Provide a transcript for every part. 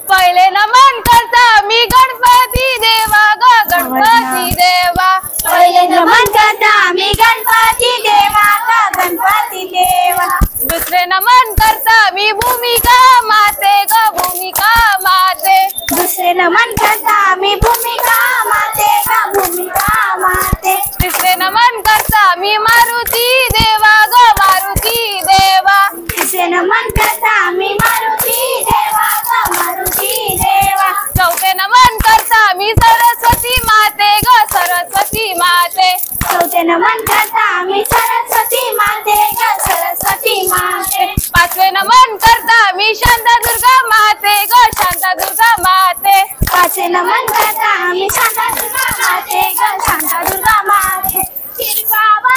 पहिले नमन करता मी गणपती देवा ग गणपती देवा। पहिले नमन करता मी गणपती देवा ग गणपती देवा। दुसरे नमन करता मी भूमिका माते ग भूमिका माते। दुसरे नमन करता मी भूमिका माते ग भूमिका माते। तिसरे नमन करता मी मारुती देवा ग मारुती देवा। तिसरे नमन करता मी मारुती देवा ग मारुती देवा। चौथे नमन करता मी सरस्वती माते ग सरस्वती माते। चौथे नमन करता मी सरस्वती माते ग सरस्वती माते। पाचवे नमन करता मी शांतादुर्गा माते ग शांतादुर्गा माते। पाचवे नमन करता मी शांतादुर्गा माते ग शांतादुर्गा माते। शिरगावा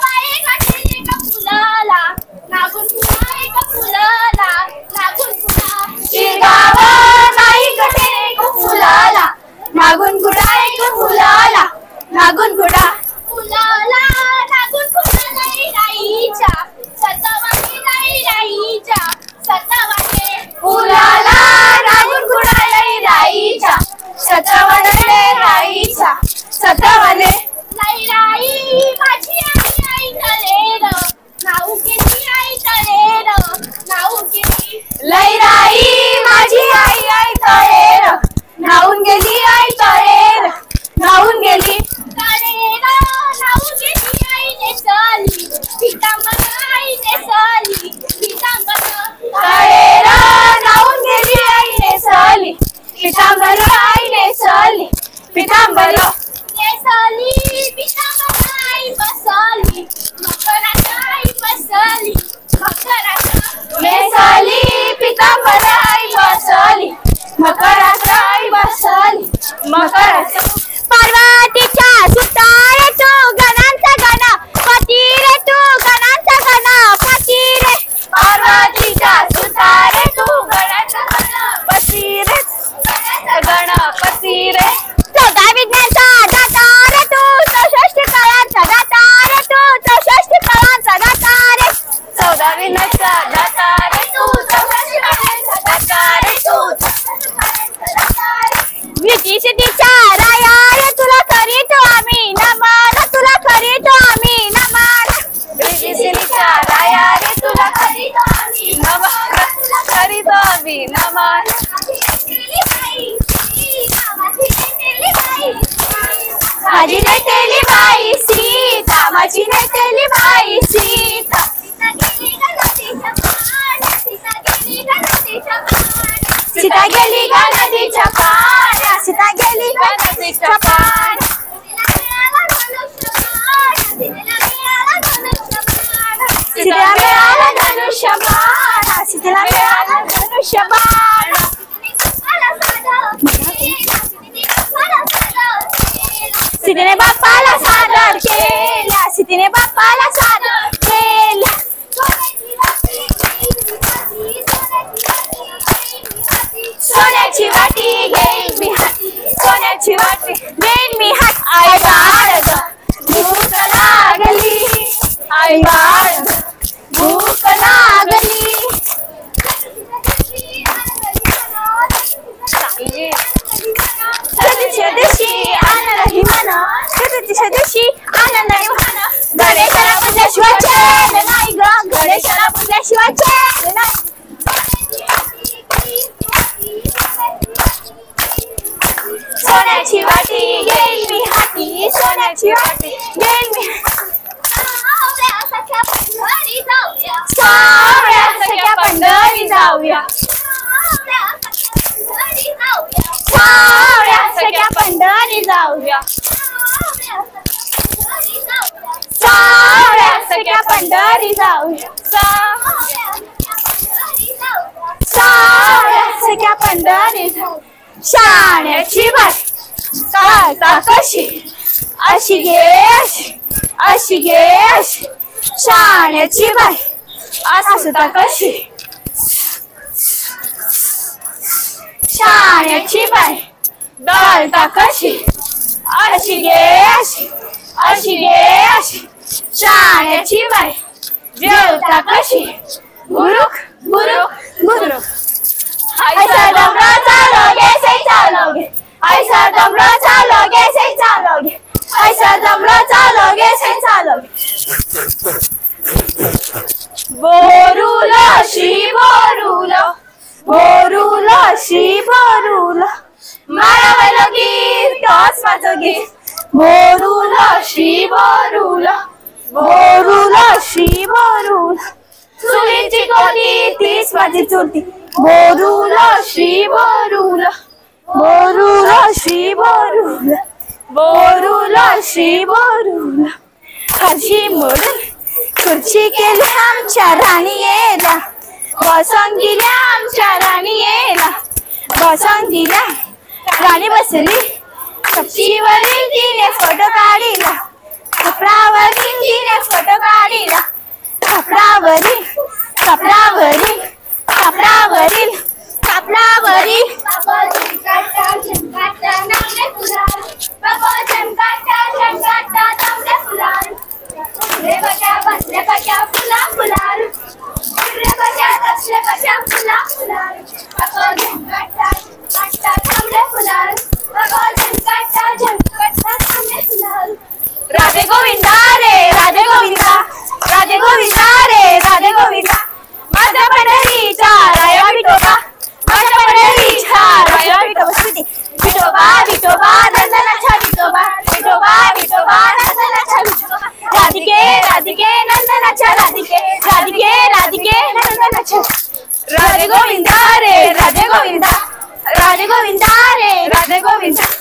बाई गणपती ग फुलाला नागून फुलाय ग फुलाला नागून फुला। शिरगावा नाही गणपती ग फुलाला नागून फुलाय ग फुलाला नागून फुला। फुलाला नागून फुलाला राईच्या सतावाने राईच्या सतावाने। फुलाला नागून फुलाला राईच्या सतावाने राईच्या सतावाने। राई माझी आई तळेर नाऊ केली आई तळेर नाऊ केली। राई माझी आई तळेर नाऊन गेली आई तळेर नाऊन गेली। तळेर नाऊन गेली आई नेसली पितांबर आई नेसली पितांबर। तळेर नाऊन गेली आई नेसली पितांबर आई नेसली पितांबर। नेसली पितांबर आई बसली मकरात आई बसली मकरात। नेसली पितांबर आई बसली मकरात आई बसली मकरात। पार्वतीच्या सुतारे तू गणांचा गणपती रे तू गणांचा गणपती रे। पार्वतीच्या सुतारे तू गणांचा गणपती रे गणपती रे। चौदा विज्ञानचा दाता रे तू चौसष्ट कलांचा दाता रे तू चौसष्ट कलांचा दाता रे। 14 विघ्नाचा दाता रे तू 64 कलांचा दाता रे तू। विधिसिद्धीचा राया रे तुला करीतो आम्ही नमन तुला करीतो आम्ही नमन। विधिसिद्धीचा राया रे तुला करीतो आम्ही नमन करीतो आम्ही नमन। माझी नेतेली बाई सीता माझी नेतेली बाई सीता। सीता गेली ग नदीच्या पाण्यात सीता गेली ग नदीच्या पाण्यात। सीतेला मिळाला धनुष्यबाण सीतेला मिळाला धनुष्यबाण। सीतेने बाप्पाला सादर केला सीतेने बाप्पाला सादर केला। सोन्याची वाटी घेईन मी हाती सोन्याची वाटी घेईन मी हात। आई बाळ ग भूक लागली आई बाळ भूक लागली। चतुर्थीच्या दिवशी आनंद म्हणा चतुर्थीच्या दिवशी आनंद म्हणा। गणेशाला पूजल्याशिवाय चैन नाही ग गणेशाला पूजल्याशिवाय चैन नाही। सोन्याची वाटी घेईन मी हाती सोन्याची वाटी घेईन मी। सावळ्या सख्या पंढरी जाऊया सावळ्या सख्या पंढरी जाऊया सावळ्या सख्या पंढरी जाऊया सावळ्या सख्या पंढरी जाऊया। शाण्याची बाई काळता कशी अशी घे अशी घे अशी। शाण्याची बाई असता कशी शाण्याची बाई दळता कशी अशी घे अशी घे अशी। शाण्याची बाई जेवता कशी बुरुक बुरुक बुरुक। ऐसा दमलो चालोगे से चालोगे ऐसा दमलो चालोगे से चालोगे बोरुलो श्री बोरुलो बोरुलो श्री बोरुलो मारावलो गीर टॉस माझो गीर बोरुलो श्री बोरुलो बोरुलो श्री बोरुलो चुलीची कोली तीस माझी चुलती बोरुलो श्री बोरुलो बोरुलो श्री बोरुलो बोरुलो श्री बोरुलो हरशी मोडून खुर्ची केली आमच्या राणीला बसवून दिल्या आमच्या राणीला बसवून दिल्या राणी बसली कपशीवरील तिने फोटो काढिला कपडावरील तिने फोटो काढिला कपडावरील कपडावरील कपडावरील कपडावरील राधे गोविंदा रे राधे गोविंदा राधे गोविंदा रे राधे गोविंदा माझ्या पंढरीचा राया विठोबा माझ्या पंढरीचा राया विठोबा विठोबा विठोबा नंदनाचा विठोबा विठोबा विठोबा नंदनाचा विठोबा राधिके राधिके नंदनाचा राधिके राधिके राधिके नंदनाचा राधे गोविंदा रे राधे गोविंदा राधे गोविंदा रे राधे गोविंदा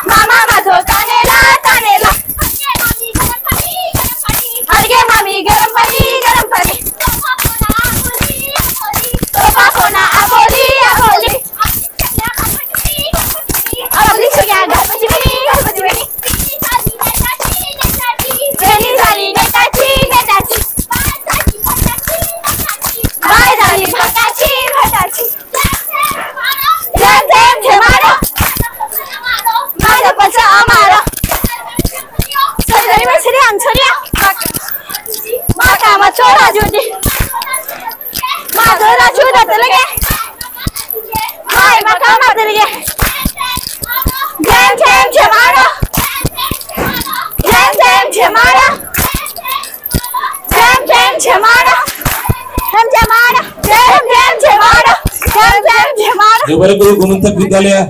मामा माझो तानेला तानेला हरगे मामी गरम पाणी तोफा कोणा आबोली आबोली आपली सगळ्या गणपती बेणी बेणी झाली नेताची नेताची बाय झाली भटाची भटाची छोरा जुदी माझो राजू दतलगे माय मका मादलगे जैम जैम जमारा जैम जैम जमारा जैम जैम जमारा जैम जमारा जैम जैम जमारा जैम जैम जमारा गुरुकुल गुणवंतक विद्यालय